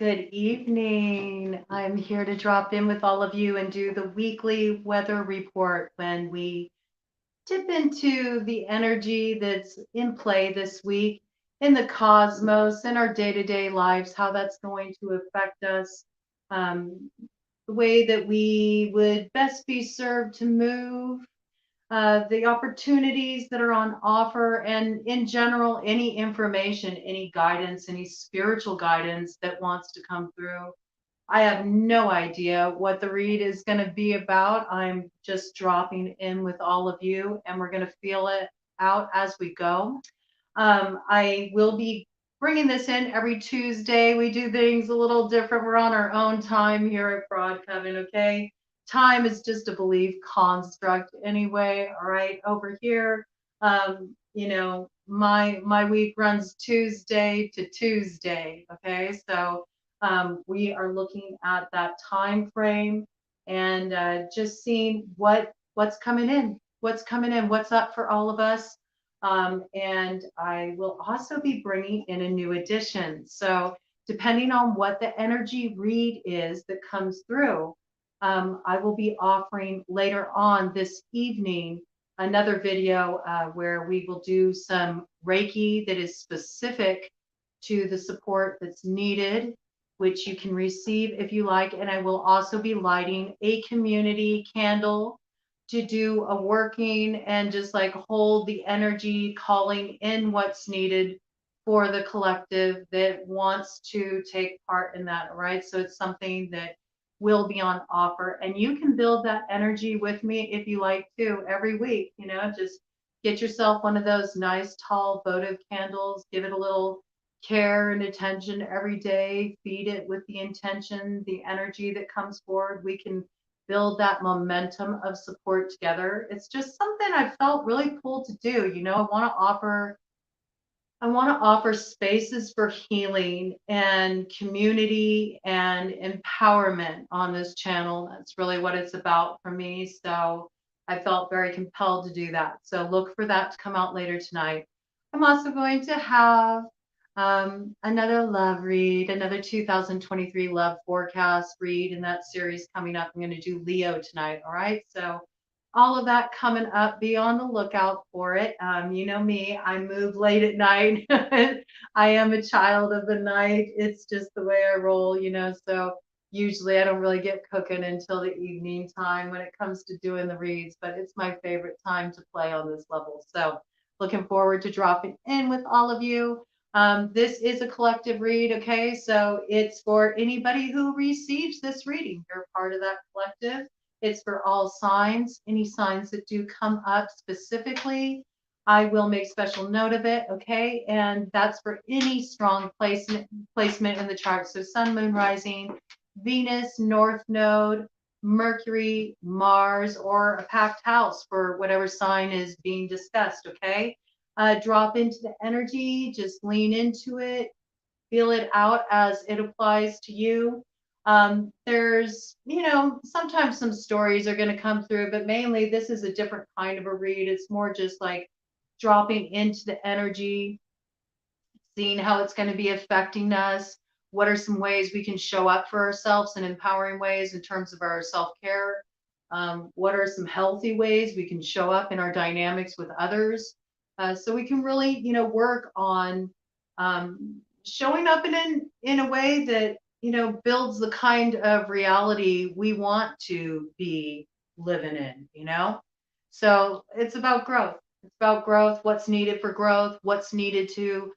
Good evening. I'm here to drop in with all of you and do the weekly weather report when we dip into the energy that's in play this week in the cosmos, in our day-to-day lives, how that's going to affect us, um, the way that we would best be served to move, the opportunities that are on offer, and in general, any information, any guidance, any spiritual guidance that wants to come through. I have no idea what the read is going to be about. I'm just dropping in with all of you, and we're going to feel it out as we go. I will be bringing this in every Tuesday. We do things a little different. We're on our own time here at Broad Coven, okay? Time is just a belief construct anyway, all right? Over here, my week runs Tuesday to Tuesday, okay? So we are looking at that time frame and just seeing what's coming in, what's up for all of us. And I will also be bringing in a new edition. So depending on what the energy read is that comes through, I will be offering later on this evening another video where we will do some Reiki that is specific to the support that's needed, which you can receive if you like. And I will also be lighting a community candle to do a working and just like hold the energy, calling in what's needed for the collective that wants to take part in that, right? So it's something that will be on offer, and you can build that energy with me if you like to every week. Just get yourself one of those nice tall votive candles, give it a little care and attention every day, feed it with the intention, the energy that comes forward. We can build that momentum of support together. It's just something I felt really cool to do. I want to offer spaces for healing and community and empowerment on this channel. That's really what it's about for me. So I felt very compelled to do that. So look for that to come out later tonight. I'm also going to have another love read, another 2023 love forecast read in that series coming up. I'm going to do Leo tonight. All right. So all of that coming up. Be on the lookout for it. You know me, I move late at night. I am a child of the night. It's just the way I roll. So usually I don't really get cooking until the evening time when it comes to doing the reads, but it's my favorite time to play on this level. So looking forward to dropping in with all of you. This is a collective read, okay? So it's for anybody who receives this reading. You're part of that collective. It's for all signs. Any signs that do come up specifically, I will make special note of it, okay? And that's for any strong placement in the chart. So sun, moon, rising, Venus, north node, Mercury, Mars, or a packed house for whatever sign is being discussed, okay? Drop into the energy, just lean into it, feel it out as it applies to you. There's, sometimes some stories are going to come through, but mainly this is a different kind of a read. It's more just like dropping into the energy, seeing how it's going to be affecting us. What are some ways we can show up for ourselves in empowering ways in terms of our self-care? What are some healthy ways we can show up in our dynamics with others? So we can really, work on showing up in a way that builds the kind of reality we want to be living in. So it's about growth. It's about growth, what's needed for growth, what's needed to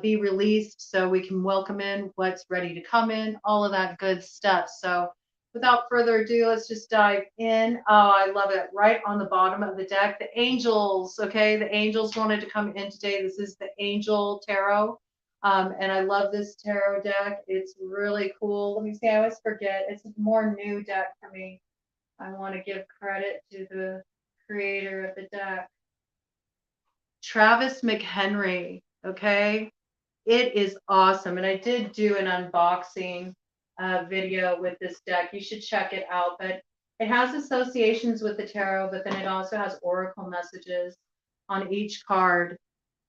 be released so we can welcome in what's ready to come in, all of that good stuff. So without further ado, let's just dive in. Oh, I love it. Right on the bottom of the deck, the angels. Okay, the angels wanted to come in today. This is the Angel Tarot. And I love this tarot deck. It's really cool. Let me see. I always forget. It's a more new deck for me. I want to give credit to the creator of the deck, Travis McHenry. Okay. It is awesome. And I did do an unboxing video with this deck. You should check it out. But it has associations with the tarot, but then it also has oracle messages on each card.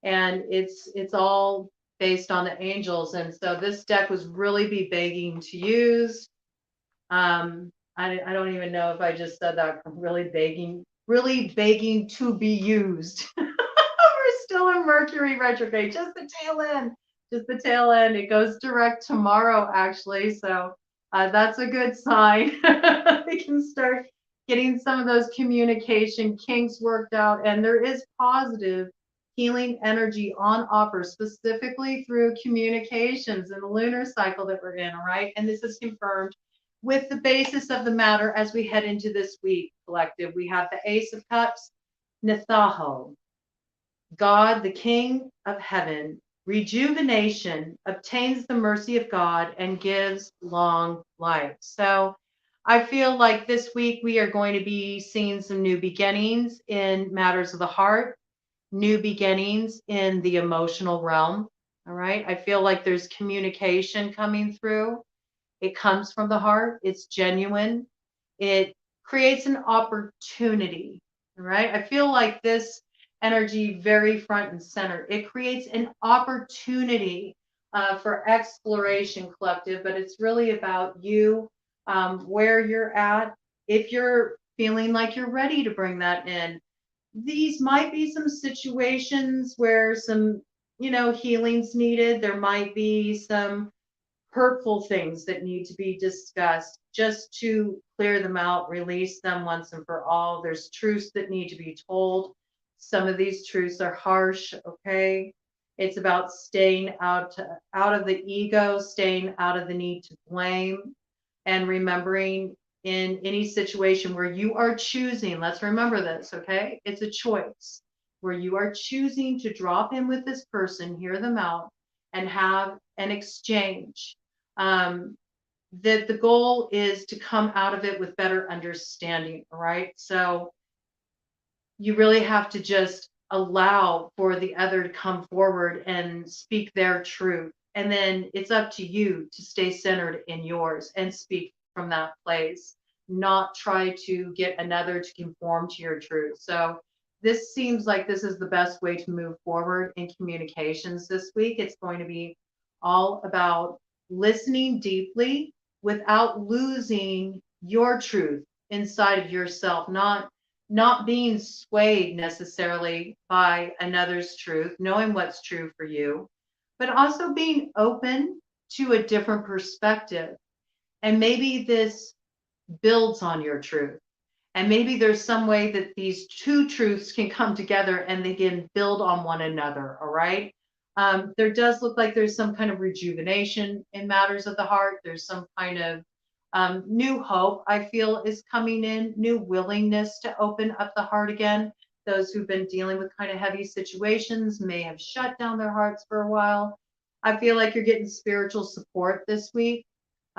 And it's all based on the angels. And so this deck was really be begging to use. I don't even know if I just said that, really begging to be used. We're still in Mercury retrograde, just the tail end, just the tail end. It goes direct tomorrow, actually. So that's a good sign. We can start getting some of those communication kinks worked out. And there is positive healing energy on offer, specifically through communications in the lunar cycle that we're in, all right? And this is confirmed with the basis of the matter as we head into this week, collective. We have the Ace of Cups, Nethaho, God, the King of Heaven, rejuvenation, obtains the mercy of God, and gives long life. So I feel like this week we are going to be seeing some new beginnings in matters of the heart, new beginnings in the emotional realm. All right. I feel like there's communication coming through. It comes from the heart. It's genuine. It creates an opportunity. All right. I feel like this energy very front and center. It creates an opportunity for exploration, collective, but it's really about you, where you're at. If you're feeling like you're ready to bring that in, these might be some situations where some, healing's needed. There might be some hurtful things that need to be discussed just to clear them out, release them once and for all. There's truths that need to be told. Some of these truths are harsh, okay? It's about staying out of the ego, staying out of the need to blame, and remembering in any situation where you are choosing, let's remember this, okay? It's a choice where you are choosing to drop in with this person, hear them out, and have an exchange. That the goal is to come out of it with better understanding, right? So you really have to just allow for the other to come forward and speak their truth. And then it's up to you to stay centered in yours and speak from that place, not try to get another to conform to your truth. So this seems like this is the best way to move forward in communications this week. It's going to be all about listening deeply without losing your truth inside of yourself, not being swayed necessarily by another's truth, knowing what's true for you, but also being open to a different perspective. And maybe this builds on your truth. And maybe there's some way that these two truths can come together and they can build on one another. All right. There does look like there's some kind of rejuvenation in matters of the heart. There's some kind of new hope, I feel, is coming in, new willingness to open up the heart again. Those who've been dealing with kind of heavy situations may have shut down their hearts for a while. I feel like you're getting spiritual support this week.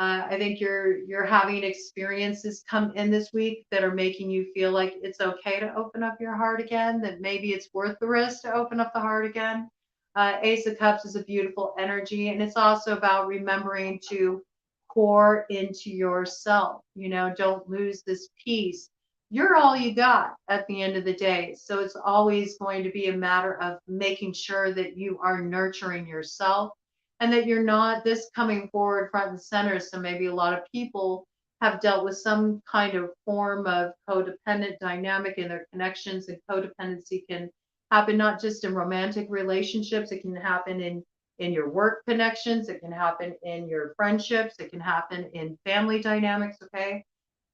I think you're having experiences come in this week that are making you feel like it's okay to open up your heart again, that maybe it's worth the risk to open up the heart again. Ace of Cups is a beautiful energy, and it's also about remembering to pour into yourself. Don't lose this peace. You're all you got at the end of the day. So it's always going to be a matter of making sure that you are nurturing yourself and that you're not this coming forward front and center. So maybe a lot of people have dealt with some kind of form of codependent dynamic in their connections, and codependency can happen not just in romantic relationships, it can happen in your work connections, it can happen in your friendships, it can happen in family dynamics, okay?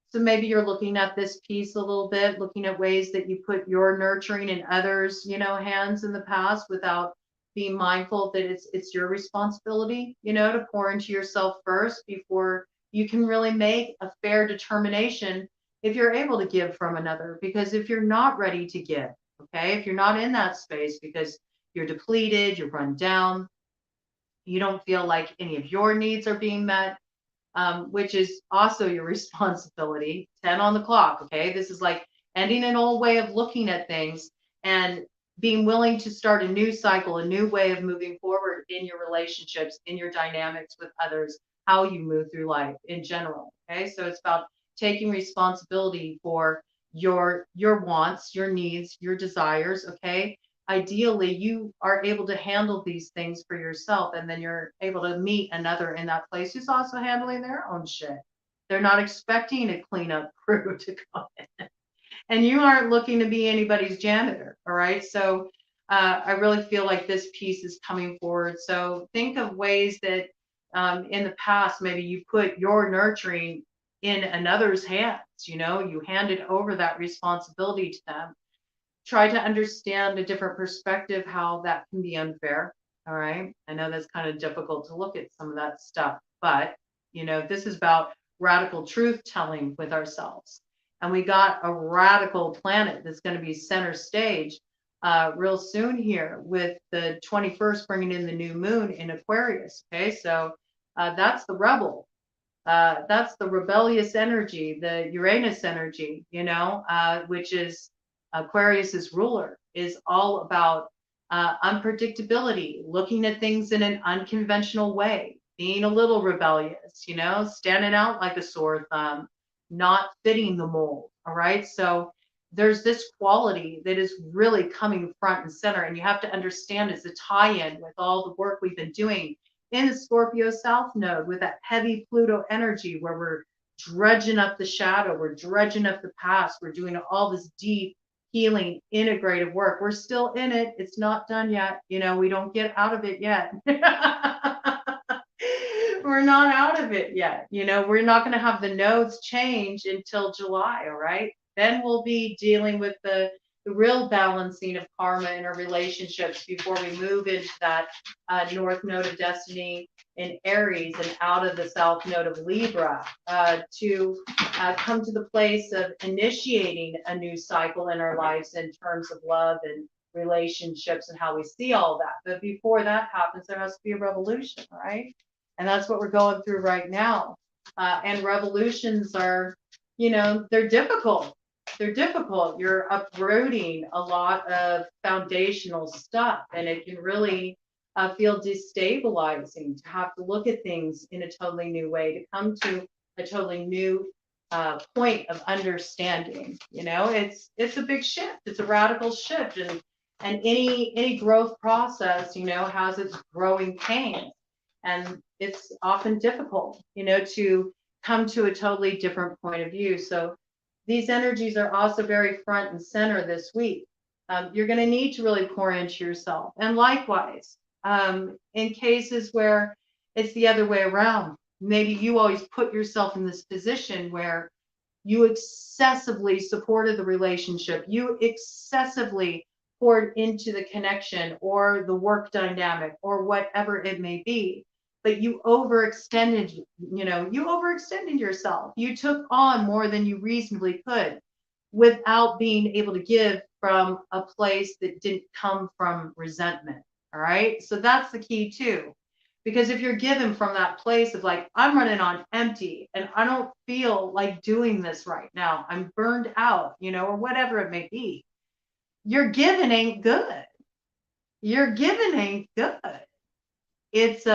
So maybe you're looking at this piece a little bit, looking at ways that you put your nurturing in others, hands in the past without being mindful that it's your responsibility, to pour into yourself first before you can really make a fair determination if you're able to give from another. Because if you're not ready to give, okay, if you're not in that space because you're depleted, you're run down, you don't feel like any of your needs are being met, which is also your responsibility. 10 on the clock, okay? This is like ending an old way of looking at things and being willing to start a new cycle, a new way of moving forward in your relationships, in your dynamics with others, how you move through life in general, okay? So it's about taking responsibility for your wants, your needs, your desires, okay? ideally you are able to handle these things for yourself, and then you're able to meet another in that place who's also handling their own shit. They're not expecting a cleanup crew to come in, and you aren't looking to be anybody's janitor. All right. So I really feel like this piece is coming forward. So think of ways that in the past, maybe you put your nurturing in another's hands. You handed over that responsibility to them. Try to understand a different perspective, how that can be unfair. All right. I know that's kind of difficult to look at some of that stuff, but this is about radical truth telling with ourselves. And we got a radical planet that's going to be center stage real soon here, with the 21st bringing in the new moon in Aquarius. Okay. So that's the rebel. That's the rebellious energy, the Uranus energy, which is Aquarius's ruler, is all about unpredictability, looking at things in an unconventional way, being a little rebellious, standing out like a sore thumb, not fitting the mold. All right. So there's this quality that is really coming front and center. And you have to understand it's a tie in with all the work we've been doing in the Scorpio South Node with that heavy Pluto energy, where we're dredging up the shadow, we're dredging up the past, we're doing all this deep healing, integrative work. We're still in it. It's not done yet. We don't get out of it yet. We're not out of it yet. We're not going to have the nodes change until July. All right. Then we'll be dealing with the real balancing of karma in our relationships before we move into that North Node of Destiny in Aries and out of the South Node of Libra to come to the place of initiating a new cycle in our lives in terms of love and relationships and how we see all that. But before that happens, there has to be a revolution, right? And that's what we're going through right now. And revolutions are, they're difficult. They're difficult. You're uprooting a lot of foundational stuff, and it can really feel destabilizing to have to look at things in a totally new way, to come to a totally new point of understanding. It's a big shift. It's a radical shift, and any growth process, has its growing pains, and it's often difficult, to come to a totally different point of view. So these energies are also very front and center this week. You're going to need to really pour into yourself. And likewise, in cases where it's the other way around, maybe you always put yourself in this position where you excessively supported the relationship, you excessively poured into the connection or the work dynamic or whatever it may be. But you overextended yourself. You took on more than you reasonably could without being able to give from a place that didn't come from resentment. All right. So that's the key too. Because if you're given from that place of like, I'm running on empty and I don't feel like doing this right now, I'm burned out, or whatever it may be, your giving ain't good. Your giving ain't good. It's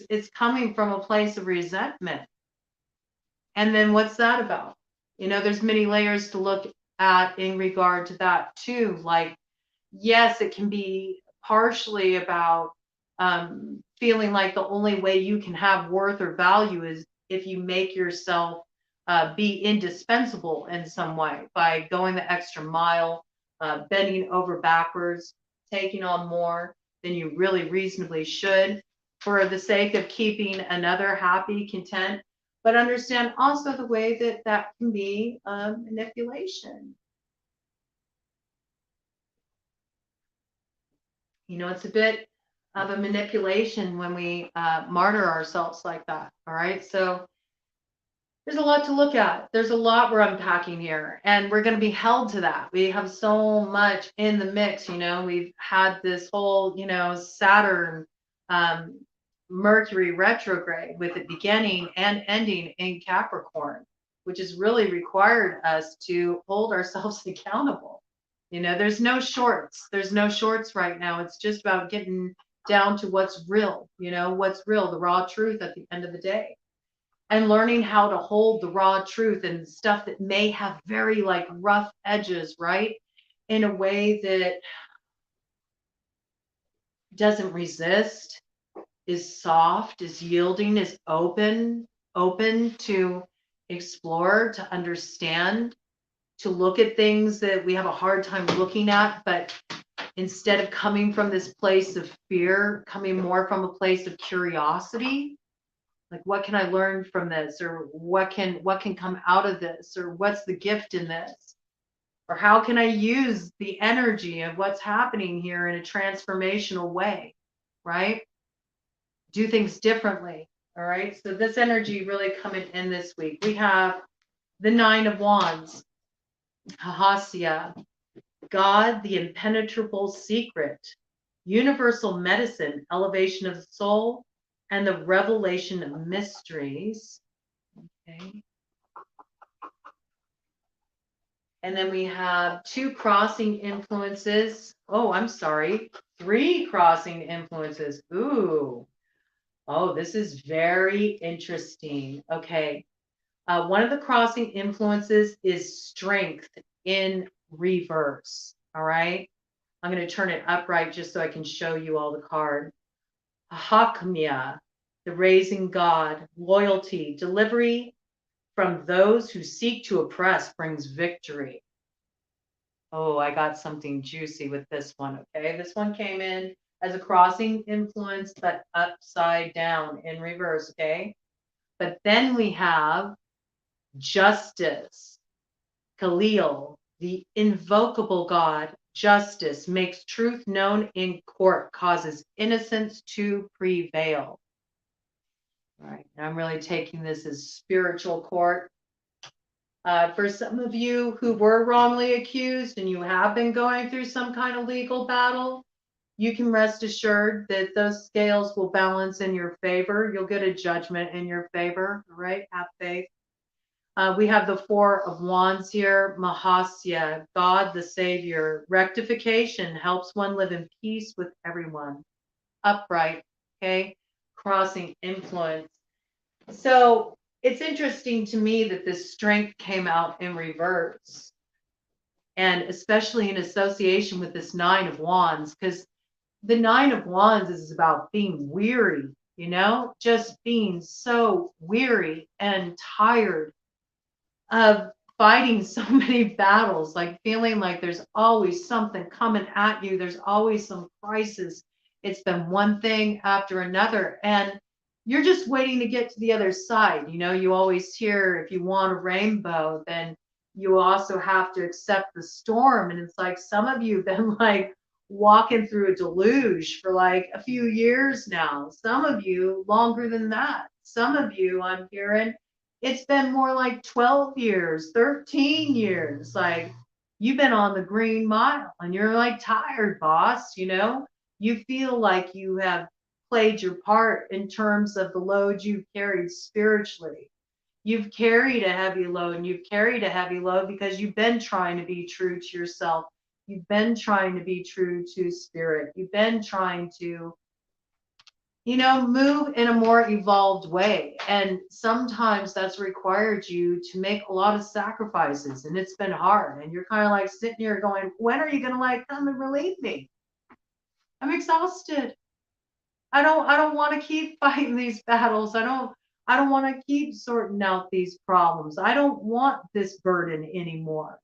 it's coming from a place of resentment. And then what's that about? There's many layers to look at in regard to that too. Like, yes, it can be partially about feeling like the only way you can have worth or value is if you make yourself be indispensable in some way by going the extra mile, bending over backwards, taking on more than you really reasonably should for the sake of keeping another happy, content. But understand also the way that that can be manipulation. It's a bit of a manipulation when we martyr ourselves like that. All right. So there's a lot to look at. There's a lot we're unpacking here, and we're going to be held to that. We have so much in the mix. We've had this whole, Saturn, Mercury retrograde with it beginning and ending in Capricorn, which has really required us to hold ourselves accountable. There's no shorts. There's no shorts right now. It's just about getting down to what's real, what's real, the raw truth at the end of the day. And learning how to hold the raw truth and stuff that may have very rough edges, right? in a way that doesn't resist, is soft, is yielding, is open to explore, to understand, to look at things that we have a hard time looking at, but instead of coming from this place of fear, coming more from a place of curiosity, like what can I learn from this, or what can come out of this, or what's the gift in this, or how can I use the energy of what's happening here in a transformational way, right? Do things differently. All right. So this energy really coming in this week. We have the Nine of Wands, Hahasya, God, the impenetrable secret, universal medicine, elevation of the soul, and the revelation of mysteries. Okay. And then we have two crossing influences. Oh, I'm sorry. Three crossing influences. Ooh. Oh, this is very interesting. Okay. One of the crossing influences is strength in reverse. All right. I'm going to turn it upright just so I can show you all the card. Hakmia, the raising God, loyalty, delivery from those who seek to oppress brings victory. Oh, I got something juicy with this one. Okay. This one came in as a crossing influence, but upside down in reverse. Okay. But then we have justice, Khalil, the invocable God. Justice makes truth known in court, causes innocence to prevail. All right, I'm really taking this as spiritual court. For some of you who were wrongly accused and you have been going through some kind of legal battle, you can rest assured that those scales will balance in your favor. You'll get a judgment in your favor, right? Have faith. We have the Four of Wands here, Mahasya, God the Savior. Rectification helps one live in peace with everyone. Upright, okay? Crossing influence. So it's interesting to me that this strength came out in reverse, and especially in association with this Nine of Wands, because the Nine of Wands is about being weary, just being so weary and tired of fighting so many battles, like feeling like there's always something coming at you. There's always some crisis. It's been one thing after another. And you're just waiting to get to the other side. You always hear if you want a rainbow, then you also have to accept the storm. And it's like some of you have been like walking through a deluge for like a few years now. Some of you longer than that. Some of you, I'm hearing, it's been more like 12 years, 13 years. Like you've been on the green mile and you're like tired, boss. You feel like you have played your part in terms of the load you've carried spiritually. You've carried a heavy load, and you've carried a heavy load because you've been trying to be true to yourself. You've been trying to be true to spirit. You've been trying to move in a more evolved way. And sometimes that's required you to make a lot of sacrifices, and it's been hard. And you're kind of like sitting here going, when are you going to like come and relieve me? I'm exhausted. I don't want to keep fighting these battles. I don't want to keep sorting out these problems. I don't want this burden anymore.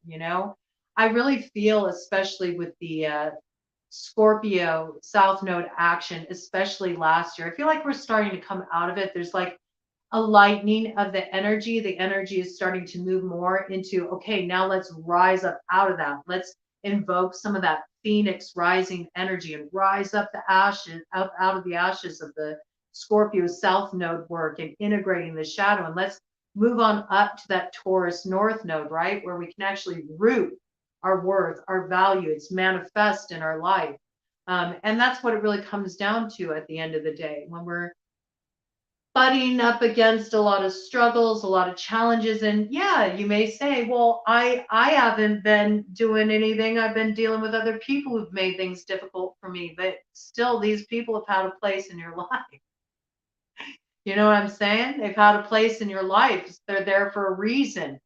I really feel, especially with the Scorpio South Node action, especially last year, I feel like we're starting to come out of it. There's like a lightening of the energy. The energy is starting to move more into, okay, now let's rise up out of that. Let's invoke some of that phoenix rising energy and rise up the ashes, up out of the ashes of the Scorpio South Node work and integrating the shadow. And let's move on up to that Taurus North Node, right? Where we can actually root our worth, our value. It's manifest in our life. And that's what it really comes down to at the end of the day, when we're butting up against a lot of struggles, a lot of challenges. And yeah, you may say, well, I haven't been doing anything. I've been dealing with other people who've made things difficult for me, but still these people have had a place in your life. You know what I'm saying? They've had a place in your life. They're there for a reason.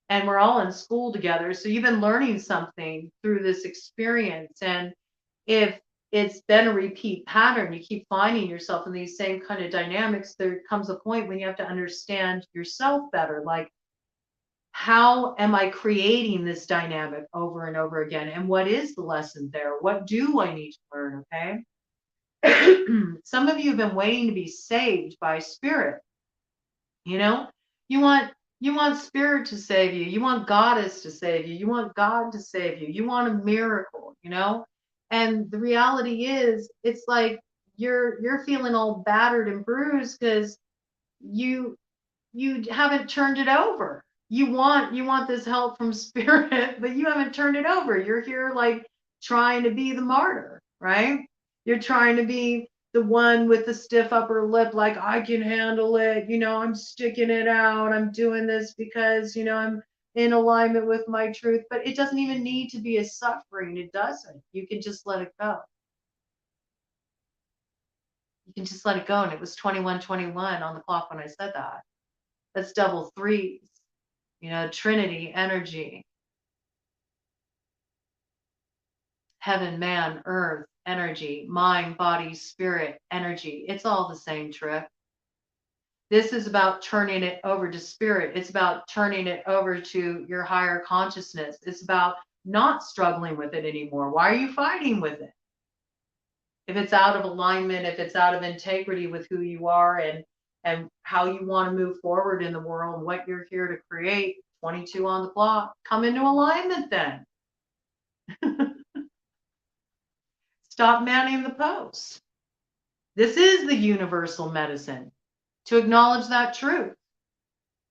and we're all in school together. So you've been learning something through this experience. And if it's been a repeat pattern, you keep finding yourself in these same kind of dynamics, there comes a point when you have to understand yourself better. Like, how am I creating this dynamic over and over again? And what is the lesson there? What do I need to learn? Okay. Some of you have been waiting to be saved by spirit. You know, you want you want spirit to save you. You want goddess to save you. You want God to save you. You want a miracle, you know? And the reality is it's like you're feeling all battered and bruised because you you haven't turned it over. You want this help from spirit, but you haven't turned it over. You're here like trying to be the martyr, right? You're trying to be the one with the stiff upper lip, like I can handle it. I'm sticking it out. I'm doing this because, I'm in alignment with my truth. But it doesn't even need to be a suffering. It doesn't. You can just let it go. You can just let it go. And it was 21:21 on the clock when I said that. That's double threes. Trinity energy, heaven, man, earth energy, mind, body, spirit energy. It's all the same trick. This is about turning it over to spirit. It's about turning it over to your higher consciousness. It's about not struggling with it anymore. Why are you fighting with it? If it's out of alignment, if it's out of integrity with who you are and how you want to move forward in the world, what you're here to create, 22 on the clock, come into alignment then. Stop manning the post. This is the universal medicine, to acknowledge that truth.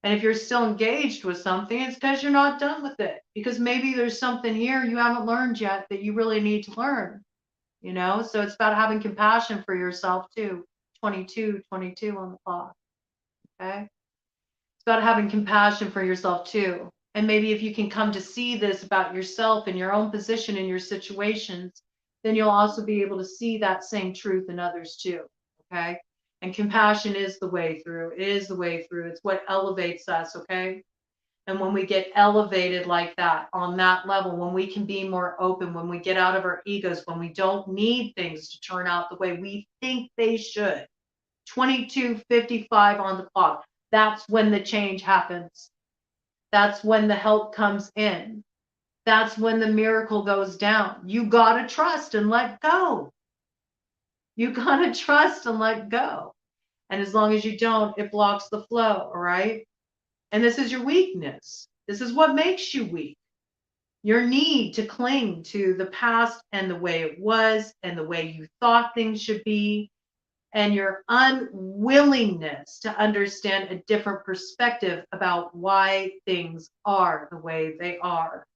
And if you're still engaged with something, it's because you're not done with it. Because maybe there's something here you haven't learned yet that you really need to learn. So it's about having compassion for yourself too. 22 on the clock. Okay. It's about having compassion for yourself too. And maybe if you can come to see this about yourself and your own position in your situations, then you'll also be able to see that same truth in others too. Okay. And compassion is the way through. It is the way through. It's what elevates us. Okay. And when we get elevated like that, on that level, when we can be more open, when we get out of our egos, when we don't need things to turn out the way we think they should, 22:55 on the clock, that's when the change happens. That's when the help comes in. That's when the miracle goes down. You got to trust and let go. You got to trust and let go. And as long as you don't, it blocks the flow, all right? And this is your weakness. This is what makes you weak. Your need to cling to the past and the way it was and the way you thought things should be, and your unwillingness to understand a different perspective about why things are the way they are.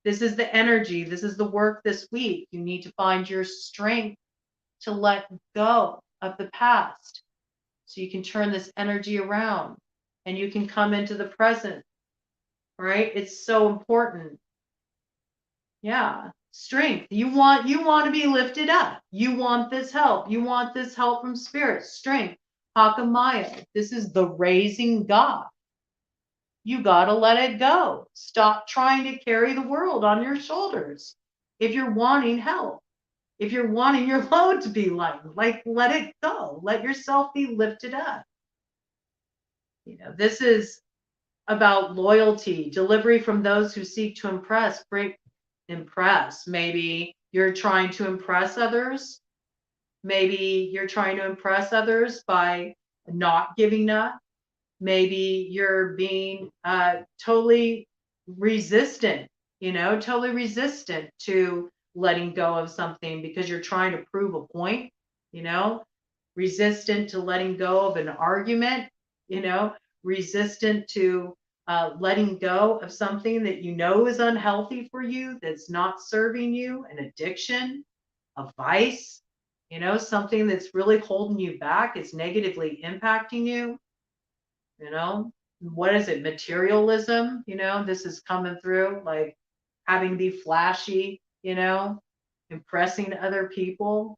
This is the energy. This is the work this week. You need to find your strength to let go of the past so you can turn this energy around and you can come into the present, right? It's so important. Yeah. Strength. You want to be lifted up. You want this help. You want this help from spirit. Strength. Hakamaya. This is the raising God. You got to let it go. Stop trying to carry the world on your shoulders. If you're wanting help, if you're wanting your load to be lightened, like let it go. Let yourself be lifted up. This is about loyalty, delivery from those who seek to impress. Impress. Maybe you're trying to impress others. Maybe you're trying to impress others by not giving up. Maybe you're being totally resistant, totally resistant to letting go of something because you're trying to prove a point, resistant to letting go of an argument, resistant to letting go of something that is unhealthy for you, that's not serving you, an addiction, a vice, something that's really holding you back, it's negatively impacting you. What is it? Materialism, this is coming through, like having to be flashy, impressing other people.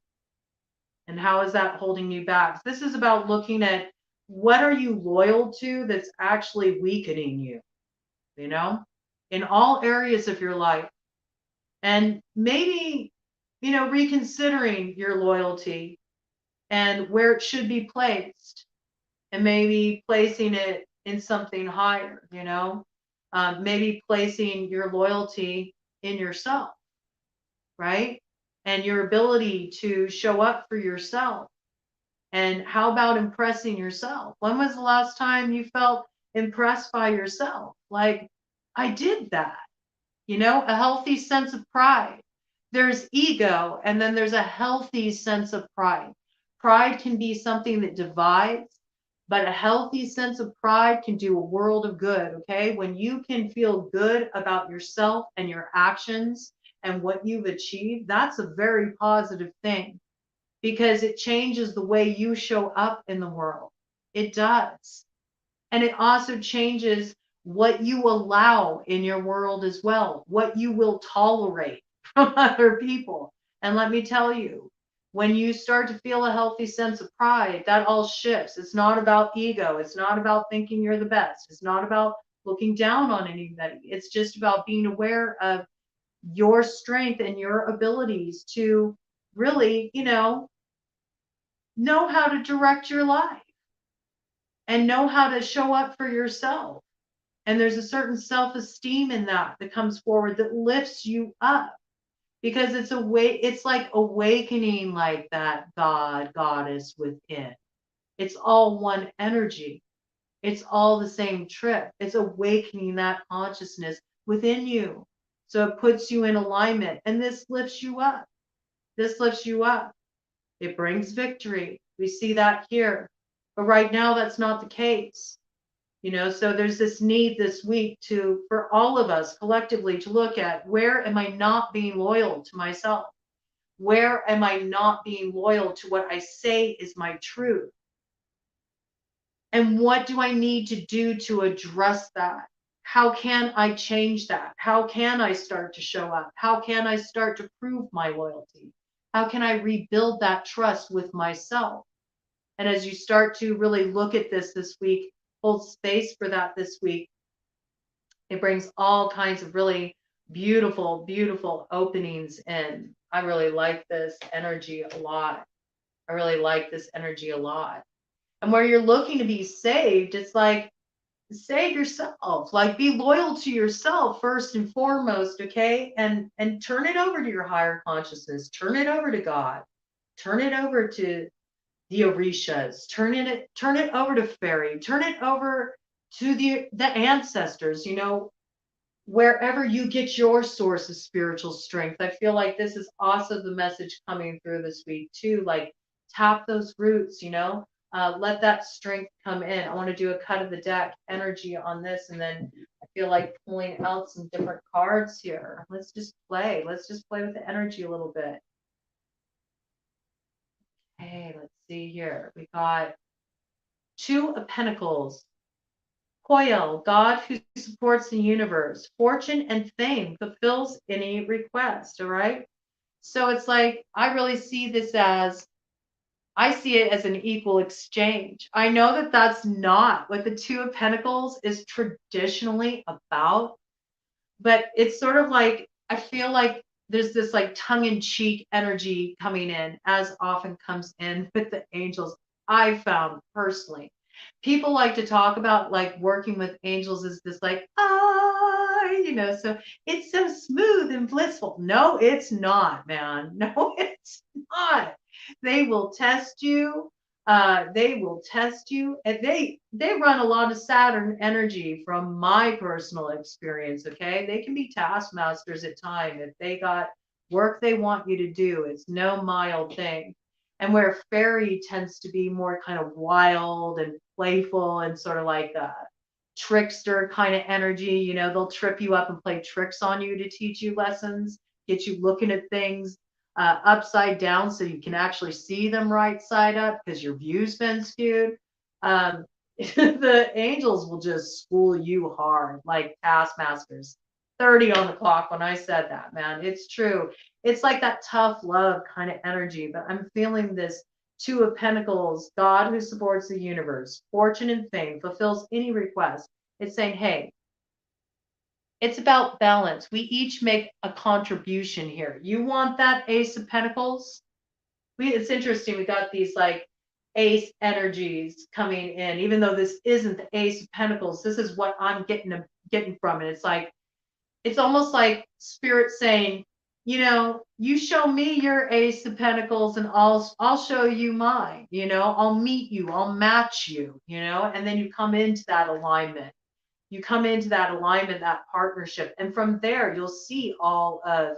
And how is that holding you back? This is about looking at what are you loyal to that's actually weakening you. you know, in all areas of your life. And maybe, reconsidering your loyalty and where it should be placed, and maybe placing it in something higher, maybe placing your loyalty in yourself, right? And your ability to show up for yourself. And how about impressing yourself? When was the last time you felt impressed by yourself? Like, I did that, a healthy sense of pride. There's ego, and then there's a healthy sense of pride. Pride can be something that divides, but a healthy sense of pride can do a world of good, okay? When you can feel good about yourself and your actions and what you've achieved, that's a very positive thing because it changes the way you show up in the world. It does. And it also changes what you allow in your world as well, what you will tolerate from other people. And let me tell you, when you start to feel a healthy sense of pride, that all shifts. It's not about ego. It's not about thinking you're the best. It's not about looking down on anybody. It's just about being aware of your strength and your abilities to really, know how to direct your life and know how to show up for yourself. And there's a certain self-esteem in that comes forward that lifts you up because it's like awakening like that God, goddess within. It's all one energy. It's all the same trip. It's awakening that consciousness within you. So it puts you in alignment and this lifts you up. This lifts you up. It brings victory. We see that here. But right now, that's not the case. So there's this need this week for all of us collectively to look at where am I not being loyal to myself? Where am I not being loyal to what I say is my truth? And what do I need to do to address that? How can I change that? How can I start to show up? How can I start to prove my loyalty? How can I rebuild that trust with myself? And as you start to really look at this week, hold space for that this week, it brings all kinds of really beautiful, beautiful openings in. I really like this energy a lot. I really like this energy a lot. And where you're looking to be saved, it's like, save yourself, like be loyal to yourself first and foremost, okay? And turn it over to your higher consciousness, turn it over to God, turn it over to the Orishas, turn it over to fairy, turn it over to the ancestors, wherever you get your source of spiritual strength. I feel like this is also the message coming through this week too, like tap those roots, let that strength come in. I want to do a cut of the deck energy on this, and then I feel like pulling out some different cards here. Let's just play with the energy a little bit. Okay, let's see here. We got Two of Pentacles. Koil, God who supports the universe. Fortune and fame fulfills any request, all right? So it's like, I really see this as, I see it as an equal exchange. I know that that's not what the Two of Pentacles is traditionally about, but it's sort of like, I feel like there's this like tongue-in-cheek energy coming in, as often comes in with the angels. I found personally, people like to talk about like working with angels as this like, so it's so smooth and blissful. No, it's not, man. No, it's not. They will test you. And they run a lot of Saturn energy from my personal experience. Okay, they can be taskmasters at times if they got work they want you to do. It's no mild thing. And where fairy tends to be more kind of wild and playful and sort of like a trickster kind of energy, they'll trip you up and play tricks on you to teach you lessons, get you looking at things upside down so you can actually see them right side up because your view's been skewed. The angels will just school you hard like taskmasters. 30 on the clock when I said that, man. It's true. It's like that tough love kind of energy, but I'm feeling this Two of Pentacles, God who supports the universe, fortune and fame, fulfills any request. It's saying, hey, It's about balance. We each make a contribution here. You want that Ace of Pentacles? It's interesting. We got these like ace energies coming in, even though this isn't the Ace of Pentacles. This is what I'm getting from it. It's like, it's almost like spirit saying, you show me your Ace of Pentacles and I'll show you mine, I'll meet you, I'll match you, and then you come into that alignment. You come into that alignment, that partnership. And from there, you'll see all of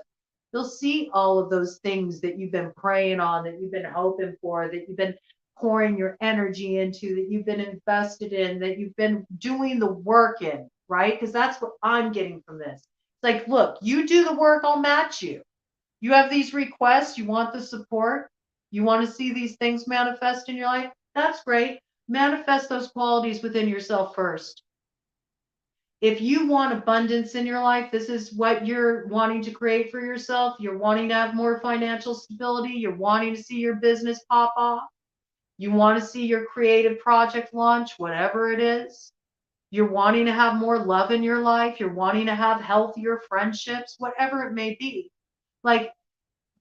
those things that you've been praying on, that you've been hoping for, that you've been pouring your energy into, that you've been invested in, that you've been doing the work in, right? Because that's what I'm getting from this. It's like, look, you do the work, I'll match you. You have these requests, you want the support, you want to see these things manifest in your life. That's great. Manifest those qualities within yourself first. If you want abundance in your life, this is what you're wanting to create for yourself. You're wanting to have more financial stability. You're wanting to see your business pop off. You want to see your creative project launch, whatever it is. You're wanting to have more love in your life. You're wanting to have healthier friendships, whatever it may be. Like,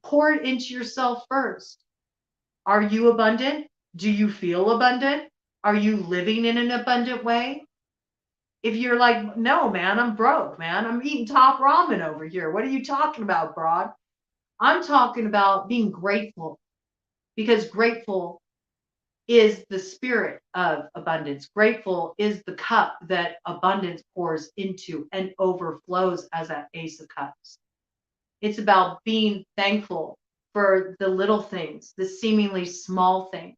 pour it into yourself first. Are you abundant? Do you feel abundant? Are you living in an abundant way? If you're like, no, man, I'm broke, man. I'm eating top ramen over here. What are you talking about, Broad? I'm talking about being grateful, because grateful is the spirit of abundance. Grateful is the cup that abundance pours into and overflows as that Ace of Cups. It's about being thankful for the little things, the seemingly small things.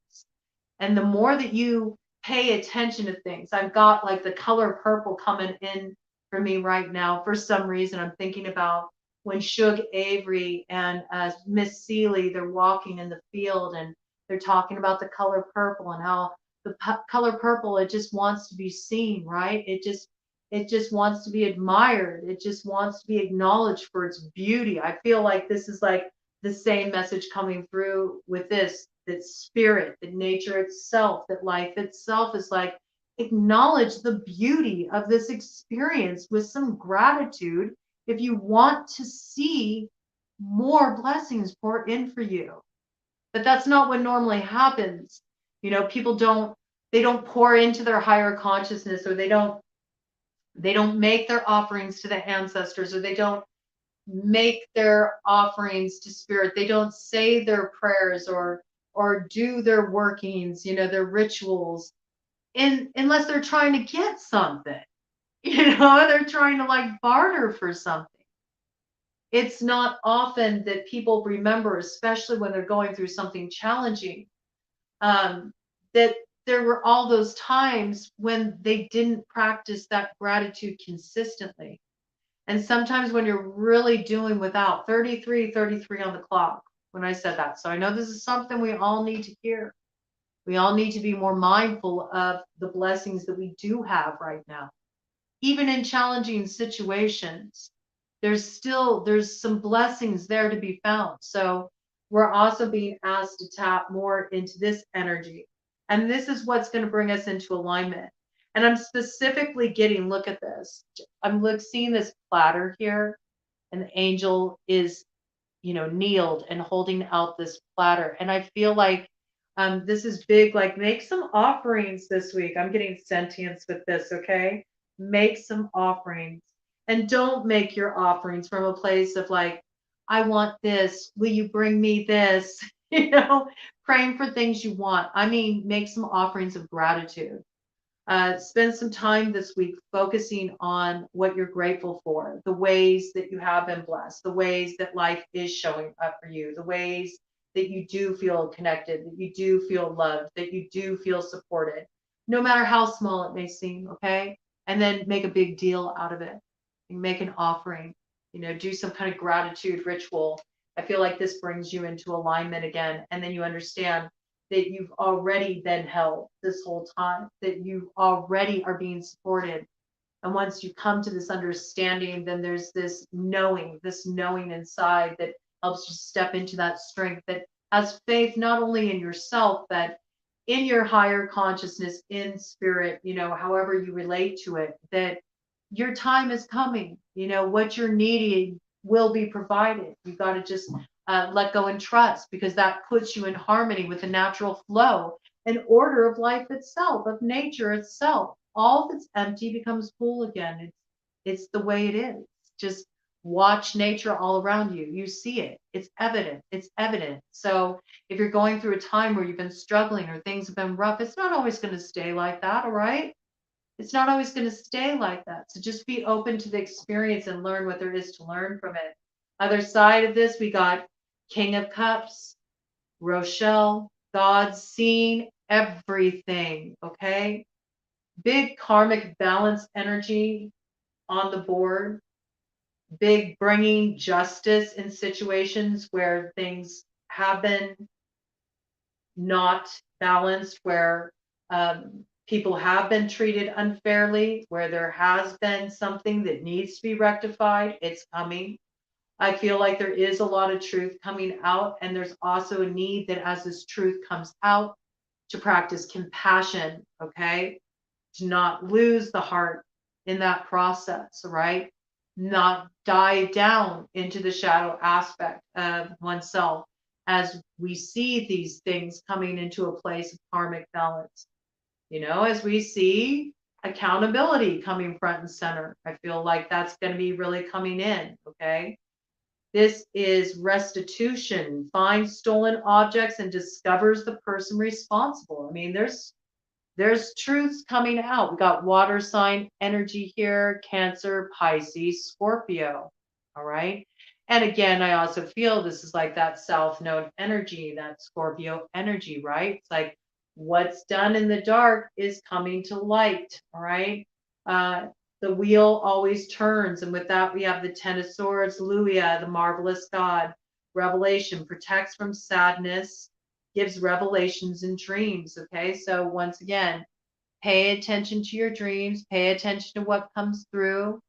And the more that you pay attention to things, I've got like the color purple coming in for me right now. For some reason, I'm thinking about when Shug Avery and Miss Seeley, they're walking in the field and they're talking about the color purple and how the color purple, it just wants to be seen, right? It just wants to be admired. It just wants to be acknowledged for its beauty. I feel like this is like the same message coming through with this, that spirit, that nature itself, that life itself is like, acknowledge the beauty of this experience with some gratitude if you want to see more blessings pour in for you. But that's not what normally happens. People they don't pour into their higher consciousness, or they don't make their offerings to the ancestors, or they don't make their offerings to spirit. They don't say their prayers or do their workings, their rituals, unless they're trying to get something. They're trying to like barter for something. It's not often that people remember, especially when they're going through something challenging, that there were all those times when they didn't practice that gratitude consistently. And sometimes when you're really doing without, 33 on the clock when I said that. So I know this is something we all need to hear. We all need to be more mindful of the blessings that we do have right now. Even in challenging situations, there's some blessings there to be found. So we're also being asked to tap more into this energy. And this is what's going to bring us into alignment. And I'm specifically getting, look at this. I'm seeing this platter here, and the angel is, kneeled and holding out this platter. And I feel like this is big, like make some offerings this week. I'm getting sentience with this, okay? Make some offerings. And don't make your offerings from a place of like, I want this. Will you bring me this? Praying for things you want. I mean, make some offerings of gratitude. Spend some time this week focusing on what you're grateful for, the ways that you have been blessed, the ways that life is showing up for you, the ways that you do feel connected, that you do feel loved, that you do feel supported, no matter how small it may seem, okay? And then make a big deal out of it. Make an offering, do some kind of gratitude ritual. I feel like this brings you into alignment again. And then you understand that you've already been held this whole time, that you already are being supported. And once you come to this understanding, then there's this knowing inside that helps you step into that strength, that has faith not only in yourself, but in your higher consciousness, in spirit, however you relate to it, that your time is coming. You know, what you're needing will be provided. You got to just let go and trust, because that puts you in harmony with the natural flow and order of life itself, of nature itself. All that's empty becomes full again. It's the way it is. Just watch nature all around you. You see it. It's evident. It's evident. So if you're going through a time where you've been struggling or things have been rough, it's not always going to stay like that, all right? It's not always going to stay like that. So just be open to the experience and learn what there is to learn from it. Other side of this, we got King of Cups, Rochelle, God seeing everything, okay? Big karmic balance energy on the board, big bringing justice in situations where things have been not balanced, where people have been treated unfairly, where there has been something that needs to be rectified. It's coming. I feel like there is a lot of truth coming out, and there's also a need that as this truth comes out, to practice compassion, okay? To not lose the heart in that process, right? Not dive down into the shadow aspect of oneself as we see these things coming into a place of karmic balance. You know, as we see accountability coming front and center, I feel like that's going to be really coming in, okay? This is restitution, finds stolen objects and discovers the person responsible. I mean, there's truths coming out. We got water sign energy here, Cancer, Pisces, Scorpio. All right. And again, I also feel this is like that South Node energy, that Scorpio energy, right? It's like what's done in the dark is coming to light. All right. Uh, the wheel always turns. And with that, we have the Ten of Swords, Luia, the marvelous God, revelation, protects from sadness, gives revelations in dreams. Okay. So once again, pay attention to your dreams, pay attention to what comes through.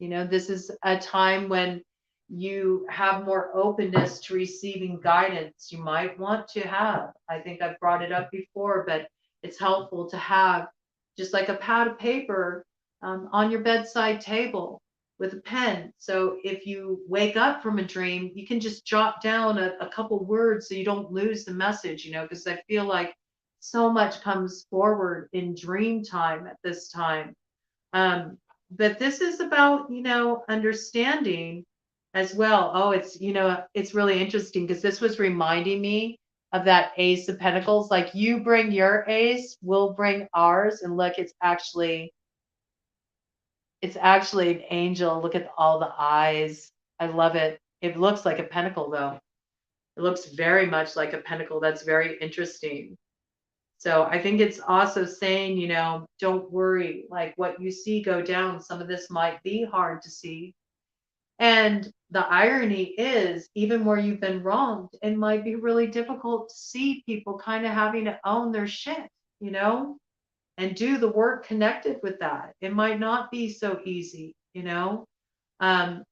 You know, this is a time when you have more openness to receiving guidance you might want to have. I think I've brought it up before, but it's helpful to have just like a pad of paper on your bedside table with a pen. So if you wake up from a dream, you can just jot down a couple words so you don't lose the message, you know, because I feel like so much comes forward in dream time at this time. But this is about, you know, understanding as well. Oh, it's, you know, it's really interesting because this was reminding me of that Ace of Pentacles. Like you bring your ace, we'll bring ours. And look, it's actually an angel. Look at all the eyes. I love it. It looks like a pentacle though. It looks very much like a pentacle. That's very interesting. So I think it's also saying, you know, don't worry, like what you see go down, some of this might be hard to see. And the irony is, even where you've been wronged, it might be really difficult to see people kind of having to own their shit, you know, and do the work connected with that. It might not be so easy, you know.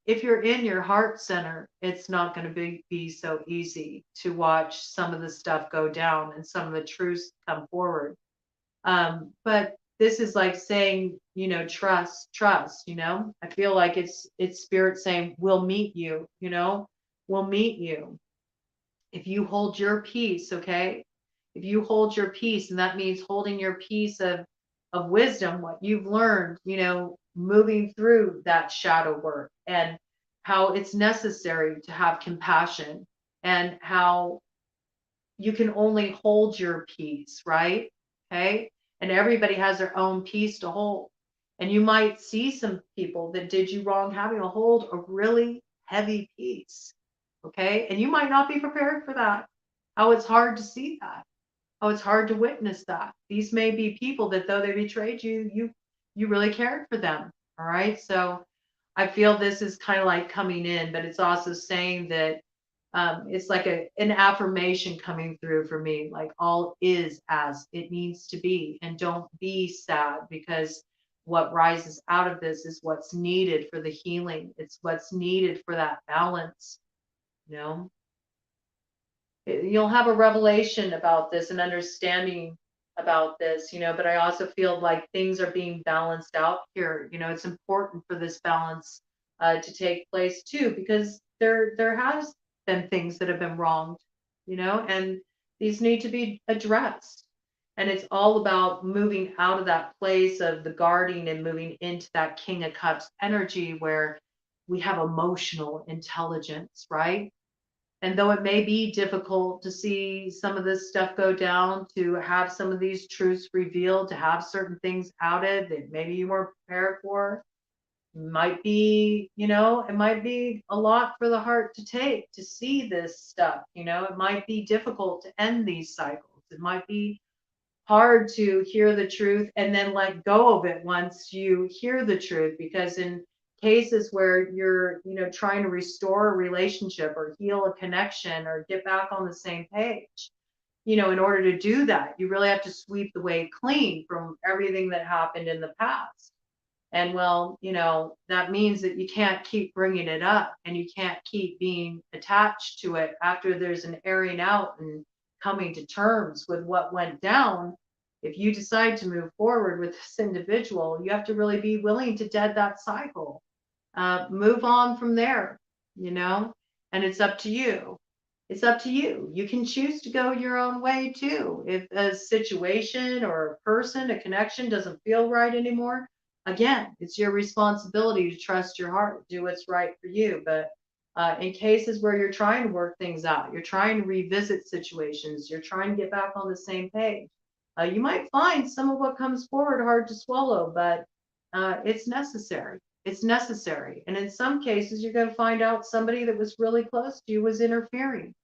If you're in your heart center, it's not going to be so easy to watch some of the stuff go down and some of the truths come forward. But this is like saying, you know, trust, you know. I feel like it's spirit saying, we'll meet you, you know, we'll meet you. If you hold your peace, okay? If you hold your peace, and that means holding your peace of wisdom, what you've learned, you know, moving through that shadow work and how it's necessary to have compassion and how you can only hold your peace, right? Okay. And everybody has their own peace to hold. And you might see some people that did you wrong having to hold a really heavy peace. Okay. And you might not be prepared for that. How it's hard to see that. How it's hard to witness that. These may be people that though they betrayed you, you really cared for them. All right. So I feel this is kind of like coming in, but it's also saying that it's like an affirmation coming through for me, like all is as it needs to be. And don't be sad, because what rises out of this is what's needed for the healing. It's what's needed for that balance, you know. You'll have a revelation about this, an understanding about this, but I also feel like things are being balanced out here. It's important for this balance to take place too, because there has been things that have been wronged, and these need to be addressed. And it's all about moving out of that place of the guarding and moving into that King of Cups energy where we have emotional intelligence, right? And though it may be difficult to see some of this stuff go down, to have some of these truths revealed, to have certain things outed that maybe you weren't prepared for, might be, it might be a lot for the heart to take to see this stuff. It might be difficult to end these cycles. It might be hard to hear the truth and then let go of it once you hear the truth, because in cases where you're trying to restore a relationship or heal a connection or get back on the same page, in order to do that you really have to sweep the way clean from everything that happened in the past. And well, that means that you can't keep bringing it up and you can't keep being attached to it after there's an airing out and coming to terms with what went down. If you decide to move forward with this individual, you have to really be willing to dead that cycle. Move on from there, and it's up to you. It's up to you. You can choose to go your own way too. If a situation or a person, a connection doesn't feel right anymore, again, it's your responsibility to trust your heart, do what's right for you. But in cases where you're trying to work things out, you're trying to revisit situations, you're trying to get back on the same page, you might find some of what comes forward hard to swallow, but it's necessary. It's necessary. And in some cases, you're going to find out somebody that was really close to you was interfering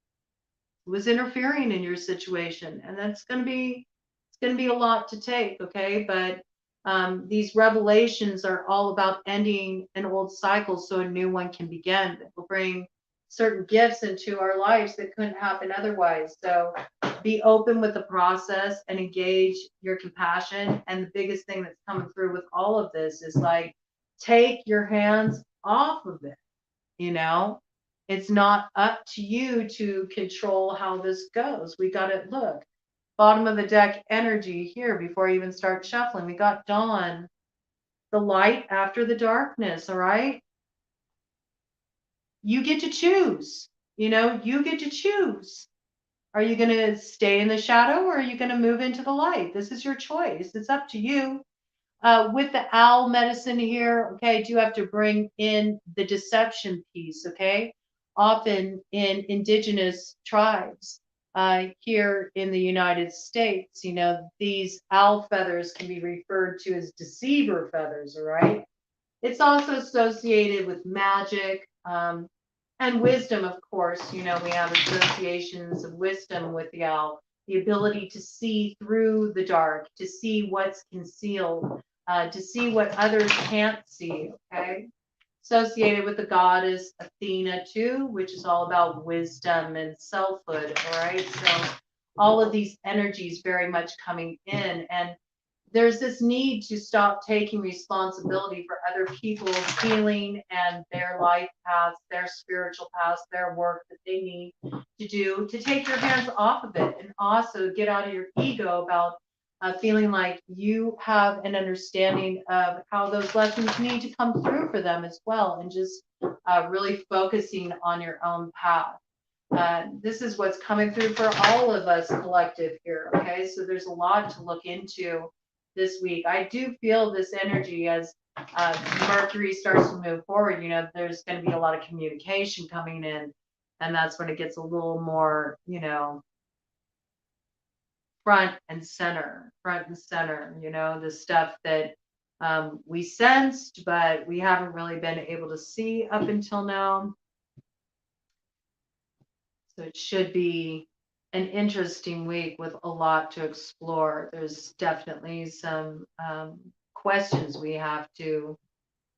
in your situation, and that's going to be it's going to be a lot to take. Okay, but these revelations are all about ending an old cycle so a new one can begin, that will bring certain gifts into our lives that couldn't happen otherwise. So be open with the process and engage your compassion. And the biggest thing that's coming through with all of this is like, take your hands off of it. you know it's not up to you to control how this goes. We got it. Look, bottom of the deck energy here before I even start shuffling. We got dawn, the light after the darkness. All right. You get to choose. You get to choose. Are you going to stay in the shadow or are you going to move into the light? This is your choice. It's up to you. With the owl medicine here, okay, I do have to bring in the deception piece, okay? Often in indigenous tribes here in the United States, these owl feathers can be referred to as deceiver feathers, all right? It's also associated with magic and wisdom, of course. We have associations of wisdom with the owl, the ability to see through the dark, to see what's concealed, to see what others can't see, okay? Associated with the goddess Athena too, which is all about wisdom and selfhood, all right? So all of these energies very much coming in, and there's this need to stop taking responsibility for other people's healing and their life paths, their spiritual paths, their work that they need to do, to take your hands off of it and also get out of your ego about feeling like you have an understanding of how those lessons need to come through for them as well, and just really focusing on your own path. This is what's coming through for all of us collective here, okay? So there's a lot to look into this week. I do feel this energy as Mercury starts to move forward. There's going to be a lot of communication coming in, and that's when it gets a little more, front and center, the stuff that we sensed, but we haven't really been able to see up until now. So it should be an interesting week with a lot to explore. There's definitely some questions we have to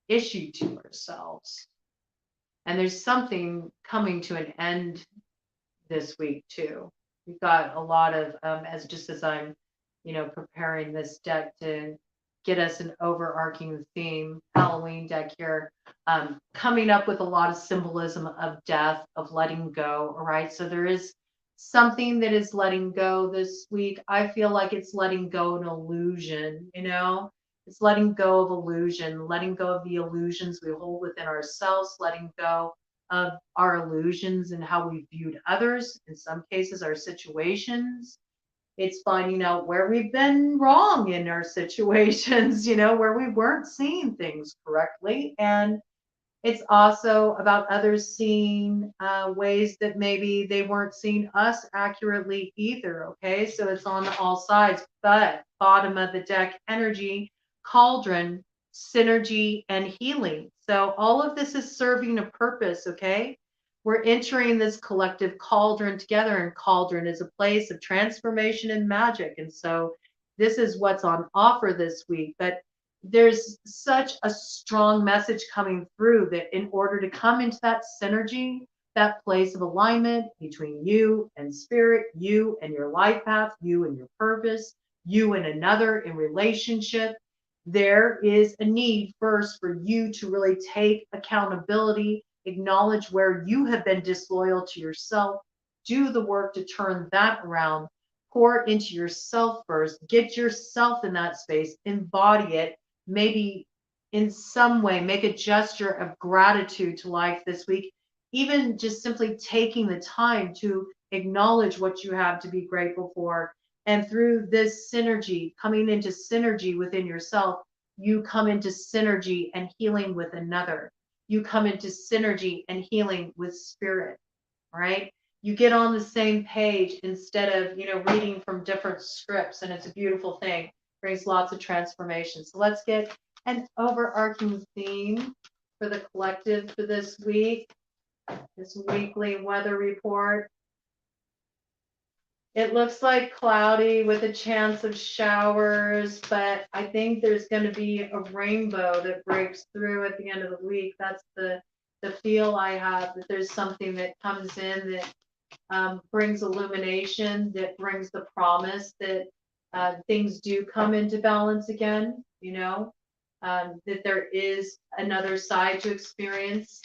issue to ourselves. And there's something coming to an end this week too. We've got a lot of, as I'm, preparing this deck to get us an overarching theme, Halloween deck here, coming up with a lot of symbolism of death, of letting go. All right. So there is something that is letting go this week. I feel like it's letting go an illusion, you know? It's letting go of illusion, letting go of the illusions we hold within ourselves, letting go of our illusions and how we viewed others, in some cases, our situations. It's finding out where we've been wrong in our situations, you know, where we weren't seeing things correctly. And it's also about others seeing ways that maybe they weren't seeing us accurately either. Okay, so it's on all sides, but bottom of the deck energy, cauldron, synergy, and healing. So all of this is serving a purpose. Okay, we're entering this collective cauldron together, and cauldron is a place of transformation and magic. And so this is what's on offer this week. But there's such a strong message coming through that in order to come into that synergy, that place of alignment between you and spirit, you and your life path, you and your purpose, you and another in relationship, there is a need first for you to really take accountability, acknowledge where you have been disloyal to yourself, do the work to turn that around, pour into yourself first, get yourself in that space, embody it, maybe in some way make a gesture of gratitude to life this week, even just simply taking the time to acknowledge what you have to be grateful for. And through this synergy, coming into synergy within yourself, you come into synergy and healing with another. You come into synergy and healing with spirit, right? You get on the same page instead of, reading from different scripts, and it's a beautiful thing. Brings lots of transformation. So let's get an overarching theme for the collective for this week, this weekly weather report. It looks like cloudy with a chance of showers, but I think there's going to be a rainbow that breaks through at the end of the week. That's the feel I have, that there's something that comes in that brings illumination, that brings the promise that things do come into balance again, that there is another side to experience,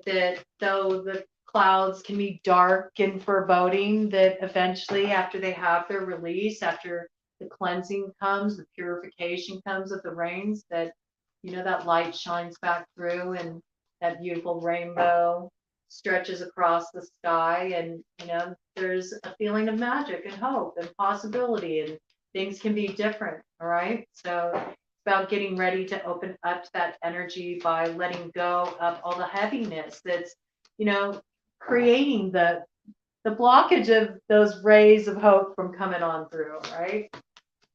that though the clouds can be dark and foreboding, that eventually after they have their release, after the cleansing comes, the purification comes of the rains, that, that light shines back through and that beautiful rainbow stretches across the sky. And, there's a feeling of magic and hope and possibility, and things can be different. All right. So about getting ready to open up to that energy by letting go of all the heaviness that's, creating the blockage of those rays of hope from coming on through, right?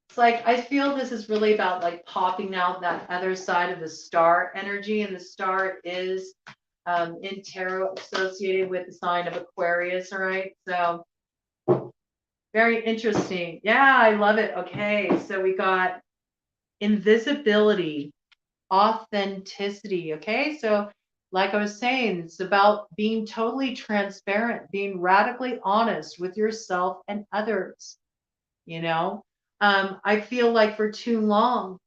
It's like, I feel this is really about like popping out that other side of the star energy, and the star is in tarot associated with the sign of Aquarius, all right? So very interesting. Yeah, I love it. Okay, so we got invisibility, authenticity. Okay, so like I was saying, it's about being totally transparent, being radically honest with yourself and others. I feel like for too long,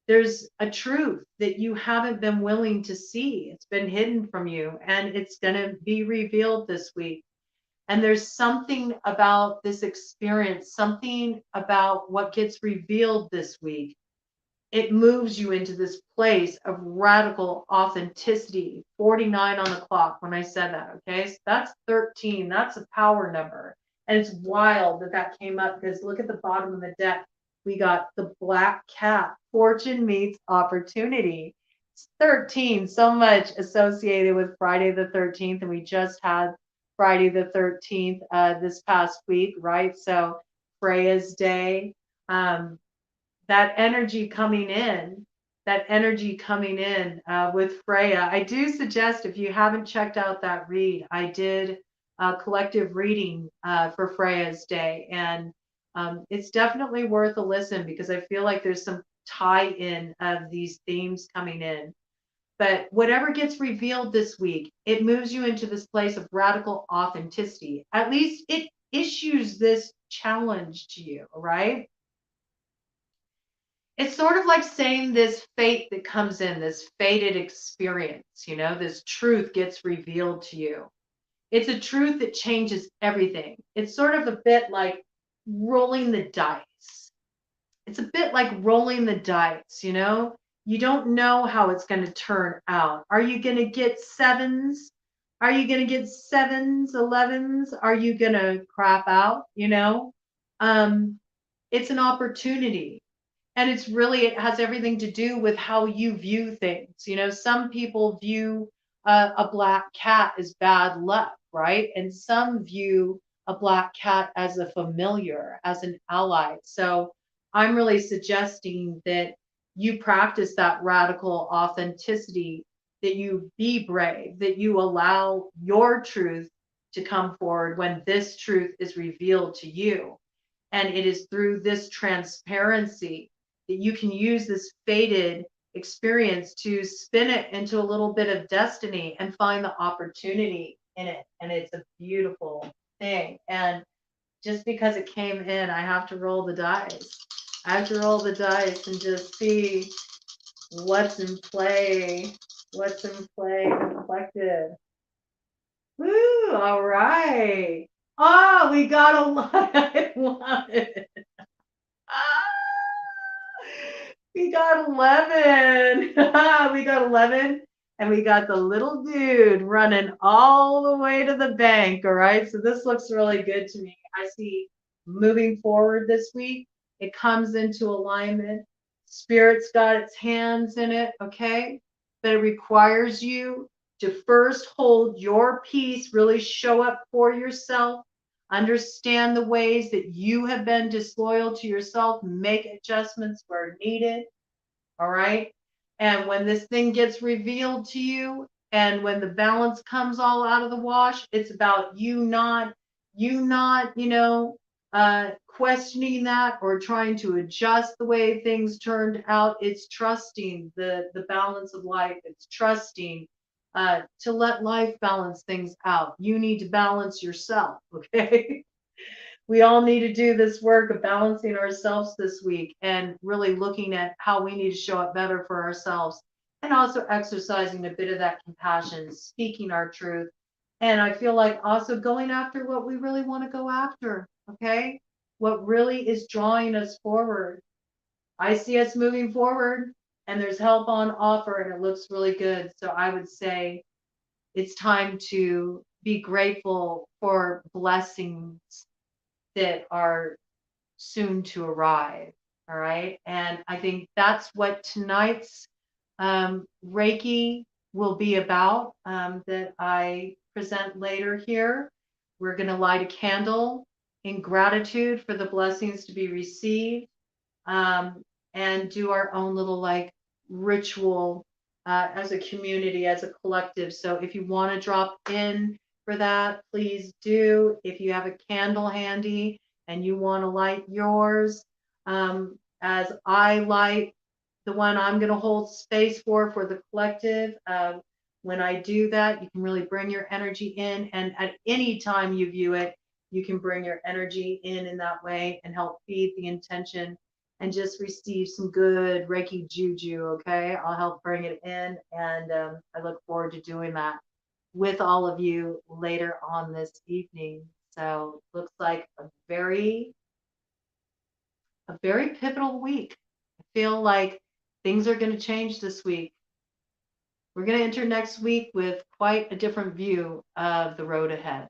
there's a truth that you haven't been willing to see. It's been hidden from you, and it's going to be revealed this week. And there's something about this experience, something about what gets revealed this week. It moves you into this place of radical authenticity. 49 on the clock when I said that. Okay, so that's 13. That's a power number. And it's wild that came up, because look at the bottom of the deck. We got the black cat. Fortune meets opportunity. It's 13, so much associated with Friday the 13th. And we just had Friday the 13th this past week, right? So Freya's day. That energy coming in, with Freya. I do suggest, if you haven't checked out that read, I did a collective reading for Freya's day, and it's definitely worth a listen, because I feel like there's some tie-in of these themes coming in. But whatever gets revealed this week, it moves you into this place of radical authenticity. At least it issues this challenge to you, right? It's sort of like saying this fate that comes in, this fated experience, this truth gets revealed to you. It's a truth that changes everything. It's sort of a bit like rolling the dice. It's a bit like rolling the dice, you know? You don't know how it's going to turn out. Are you going to get sevens? Are you going to get sevens, 11s? Are you going to crap out, you know? It's an opportunity. And it has everything to do with how you view things. You know, some people view a black cat as bad luck, right? And some view a black cat as a familiar, as an ally. So I'm really suggesting that you practice that radical authenticity, that you be brave, that you allow your truth to come forward when this truth is revealed to you. And it is through this transparency that you can use this fated experience to spin it into a little bit of destiny and find the opportunity in it. And it's a beautiful thing. And just because it came in, I have to roll the dice. I have to roll the dice and just see what's in play. What's in play reflected. Woo! All right. Oh, we got a lot. I love it. We got 11. We got 11. And we got the little dude running all the way to the bank. All right. So this looks really good to me. I see moving forward this week, it comes into alignment. Spirit's got its hands in it. Okay. But it requires you to first hold your peace, really show up for yourself, understand the ways that you have been disloyal to yourself, make adjustments where needed. All right. And when this thing gets revealed to you, and when the balance comes all out of the wash, it's about you not, questioning that or trying to adjust the way things turned out. It's trusting the balance of life. It's trusting to let life balance things out. You need to balance yourself. Okay. We all need to do this work of balancing ourselves this week and really looking at how we need to show up better for ourselves, and also exercising a bit of that compassion, speaking our truth. And I feel like also going after what we really want to go after. Okay. What really is drawing us forward. I see us moving forward, and there's help on offer, and it looks really good. So I would say it's time to be grateful for blessings that are soon to arrive. All right. And I think that's what tonight's Reiki will be about, that I present later here. We're going to light a candle in gratitude for the blessings to be received, and do our own little like ritual as a community, as a collective. So if you want to drop in for that, please do. If you have a candle handy and you want to light yours, as I light the one I'm going to hold space for the collective. When I do that, you can really bring your energy in, and at any time you view it, you can bring your energy in that way and help feed the intention and just receive some good Reiki juju. Okay, I'll help bring it in, and I look forward to doing that with all of you later on this evening. So looks like a very pivotal week. I feel like things are going to change this week. We're going to enter next week with quite a different view of the road ahead.